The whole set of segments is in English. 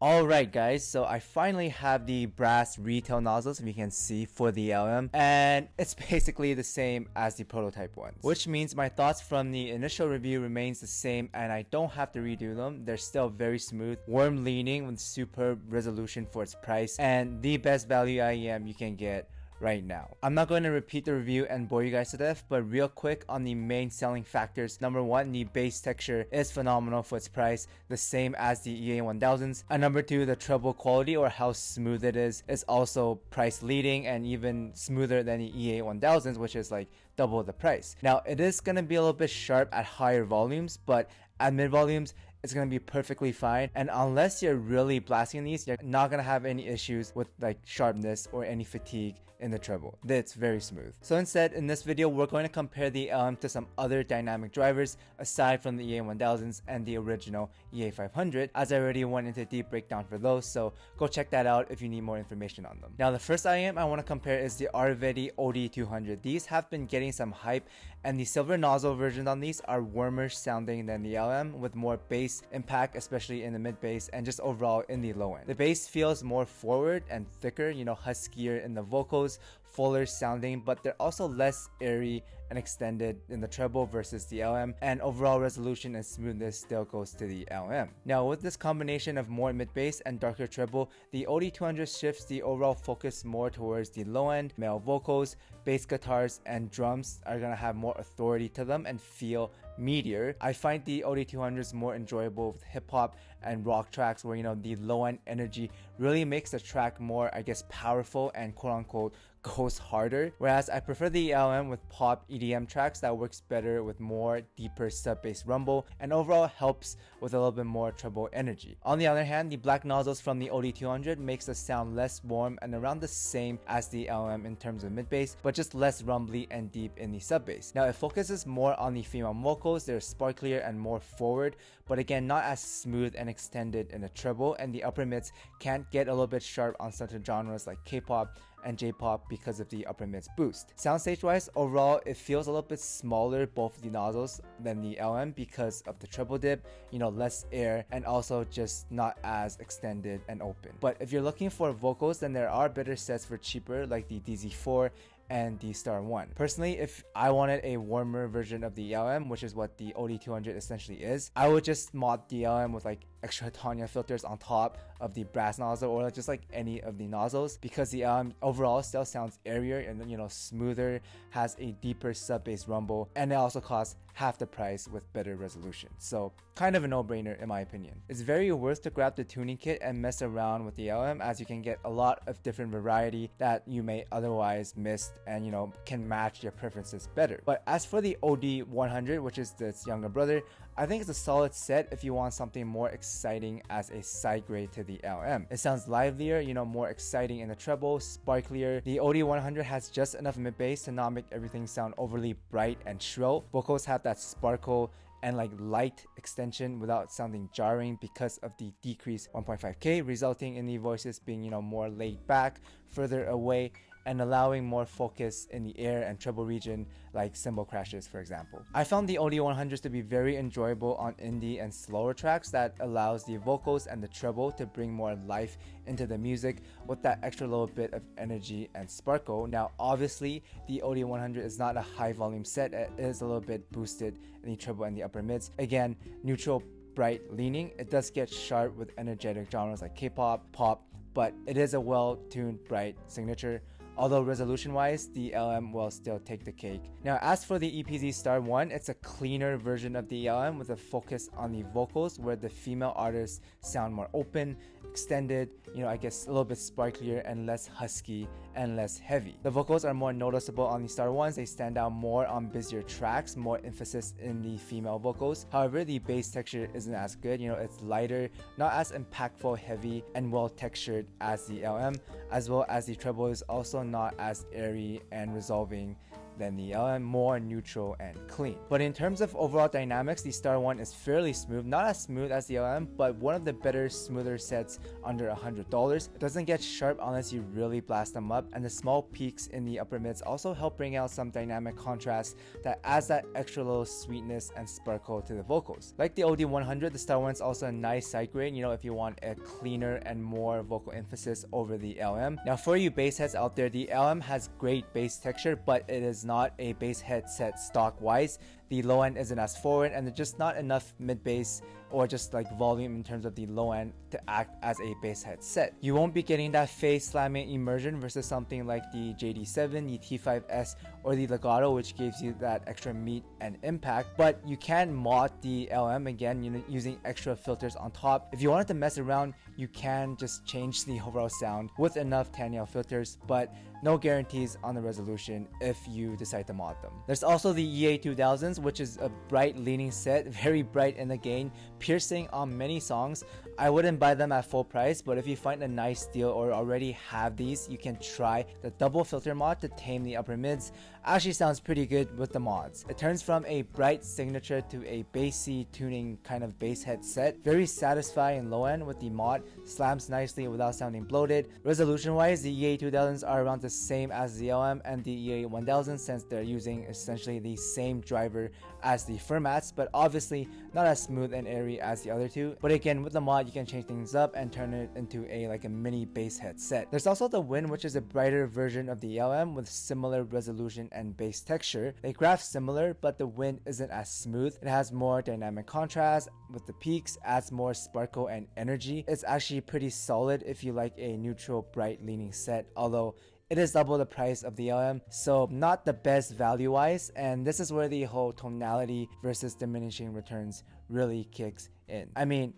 Alright guys, so I finally have the brass retail nozzles, if you can see, for the LM, and it's basically the same as the prototype ones, which means my thoughts from the initial review remains the same and I don't have to redo them. They're still very smooth, warm leaning with superb resolution for its price, and the best value IEM you can get right now. I'm not going to repeat the review and bore you guys to death, but real quick on the main selling factors. Number one, the bass texture is phenomenal for its price, the same as the EA1000s. And number two, the treble quality, or how smooth it is also price leading and even smoother than the EA1000s, which is like double the price. Now it is going to be a little bit sharp at higher volumes, but at mid volumes it's going to be perfectly fine, and unless you're really blasting these, you're not going to have any issues with like sharpness or any fatigue in the treble. It's very smooth. So instead, in this video, we're going to compare the LM to some other dynamic drivers aside from the EA1000s and the original EA500, as I already went into a deep breakdown for those, so go check that out if you need more information on them. Now the first IEM I want to compare is the Oriveti OD200. These have been getting some hype, and the silver nozzle versions on these are warmer sounding than the LM, with more bass impact, especially in the mid bass and just overall in the low end. The bass feels more forward and thicker, huskier in the vocals, fuller sounding, but they're also less airy and extended in the treble versus the LM, and overall resolution and smoothness still goes to the LM. Now with this combination of more mid bass and darker treble, the OD200 shifts the overall focus more towards the low end. Male vocals, bass guitars, and drums are gonna have more authority to them and feel meatier. I find the OD200s more enjoyable with hip hop and rock tracks where the low end energy really makes the track more, I guess, powerful and quote unquote goes harder, whereas I prefer the LM with pop EDM tracks that works better with more deeper sub bass rumble and overall helps with a little bit more treble energy. On the other hand, the black nozzles from the OD200 makes the sound less warm and around the same as the LM in terms of mid bass, but just less rumbly and deep in the sub bass. Now it focuses more on the female vocals. They're sparklier and more forward, but again not as smooth and extended in the treble, and the upper mids can get a little bit sharp on certain genres like K-pop and J-pop because of the upper mids boost. Soundstage wise, overall it feels a little bit smaller, both of the nozzles, than the LM because of the treble dip, less air, and also just not as extended and open. But if you're looking for vocals, then there are better sets for cheaper like the DZ4 and the Star One. Personally, if I wanted a warmer version of the LM, which is what the OD200 essentially is, I would just mod the LM with like extra Tanya filters on top of the brass nozzle, or just like any of the nozzles, because the LM overall still sounds airier and smoother, has a deeper sub bass rumble, and it also costs half the price with better resolution. So kind of a no-brainer in my opinion. It's very worth to grab the tuning kit and mess around with the LM, as you can get a lot of different variety that you may otherwise miss and can match your preferences better. But as for the OD100, which is its younger brother, I think it's a solid set if you want something more exciting as a side grade to the LM. It sounds livelier, more exciting in the treble, sparklier. The OD100 has just enough mid bass to not make everything sound overly bright and shrill. Vocals have that sparkle and like light extension without sounding jarring because of the decreased 1.5K, resulting in the voices being more laid back, further away, and allowing more focus in the air and treble region, like cymbal crashes for example. I found the OD100s to be very enjoyable on indie and slower tracks that allows the vocals and the treble to bring more life into the music with that extra little bit of energy and sparkle. Now obviously the OD100 is not a high volume set, it is a little bit boosted in the treble and the upper mids. Again, neutral bright leaning. It does get sharp with energetic genres like K-pop, pop, but it is a well-tuned bright signature. Although resolution wise, the LM will still take the cake. Now as for the Tipsy Star One, it's a cleaner version of the LM with a focus on the vocals, where the female artists sound more open, extended, I guess a little bit sparklier and less husky and less heavy. The vocals are more noticeable on the Star Ones. They stand out more on busier tracks, more emphasis in the female vocals. However, the bass texture isn't as good. It's lighter, not as impactful, heavy, and well textured as the LM, as well as the treble is also not as airy and resolving than the LM, more neutral and clean. But in terms of overall dynamics, the Star One is fairly smooth, not as smooth as the LM, but one of the better, smoother sets under $100. It doesn't get sharp unless you really blast them up, and the small peaks in the upper mids also help bring out some dynamic contrast that adds that extra little sweetness and sparkle to the vocals. Like the OD100, the Star One is also a nice side grade, you know, if you want a cleaner and more vocal emphasis over the LM. Now for you bass heads out there, the LM has great bass texture, but it is not a bass headset stock wise. The low end isn't as forward, and there's just not enough mid bass or just like volume in terms of the low end to act as a bass headset. You won't be getting that face slamming immersion versus something like the JD7, the T5S, or the Legato, which gives you that extra meat and impact. But you can mod the LM again, you know, using extra filters on top. If you wanted to mess around, you can just change the overall sound with enough Tanyao filters, but no guarantees on the resolution if you decide to mod them. There's also the EA500s, which is a bright leaning set, very bright in the gain, piercing on many songs. I wouldn't buy them at full price, but if you find a nice deal or already have these, you can try the double filter mod to tame the upper mids. Actually sounds pretty good with the mods. It turns from a bright signature to a bassy tuning kind of bass headset. Very satisfying low end with the mod, slams nicely without sounding bloated. Resolution wise, the EA500s are around the same as the LM and the EA1000, since they're using essentially the same driver as the formats, but obviously not as smooth and airy as the other two. But again, with the mod, you can change things up and turn it into a mini bass headset. There's also the Wind, which is a brighter version of the LM with similar resolution and bass texture. They graph similar, but the Wind isn't as smooth. It has more dynamic contrast with the peaks, adds more sparkle and energy. It's actually pretty solid if you like a neutral, bright leaning set, although it is double the price of the LM, so not the best value wise, and this is where the whole tonality versus diminishing returns really kicks in. I mean,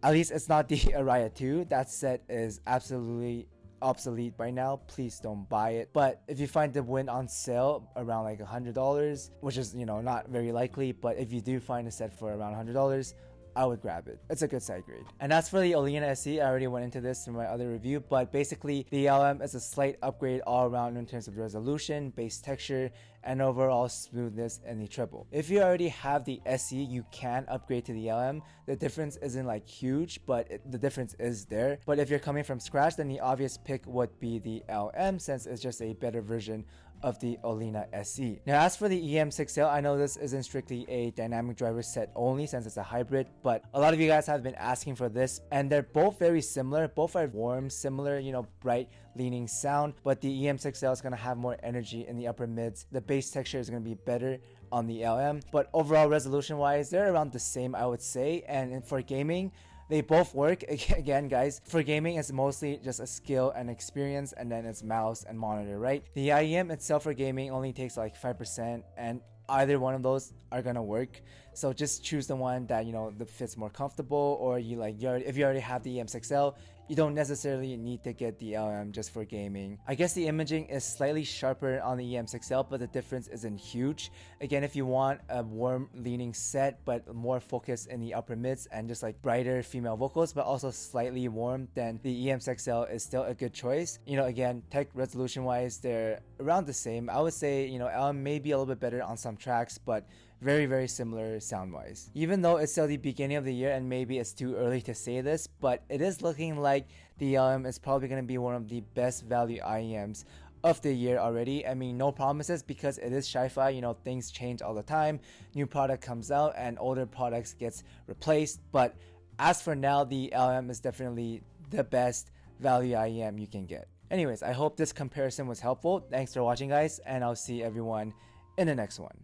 at least it's not the Araya 2. That set is absolutely obsolete by now. Please don't buy it. But if you find the Wind on sale around like $100, which is, you know, not very likely, but if you do find a set for around $100, I would grab it. It's a good side grade. And as for the Olina SE, I already went into this in my other review, but basically the LM is a slight upgrade all around in terms of resolution, bass texture, and overall smoothness in the treble. If you already have the SE, you can upgrade to the LM. The difference isn't like huge, but the difference is there. But if you're coming from scratch, then the obvious pick would be the LM, since it's just a better version of the Olina SE. Now as for the EM6L, I know this isn't strictly a dynamic driver set only since it's a hybrid, but a lot of you guys have been asking for this, and they're both very similar. Both are warm, similar, you know, bright leaning sound, but the EM6L is going to have more energy in the upper mids. The bass texture is going to be better on the LM, but overall resolution wise, they're around the same, I would say. And for gaming, they both work. Again, guys, for gaming, it's mostly just a skill and experience, and then it's mouse and monitor, right? The IEM itself for gaming only takes like 5%, and either one of those are gonna work. So just choose the one that, you know, that fits more comfortable, or you like, if you already have the EM6L, you don't necessarily need to get the LM just for gaming. I guess the imaging is slightly sharper on the EM6L, but the difference isn't huge. Again, if you want a warm leaning set but more focus in the upper mids and just like brighter female vocals but also slightly warm, then the EM6L is still a good choice. You know, again, tech resolution wise, they're around the same. I would say, you know, LM may be a little bit better on some tracks, but very similar sound wise. Even though it's still the beginning of the year and maybe it's too early to say this, but it is looking like the LM is probably going to be one of the best value IEMs of the year already. I mean, no promises because it is sci-fi, you know, things change all the time. New product comes out and older products gets replaced, but as for now, the LM is definitely the best value IEM you can get. Anyways, I hope this comparison was helpful. Thanks for watching, guys, and I'll see everyone in the next one.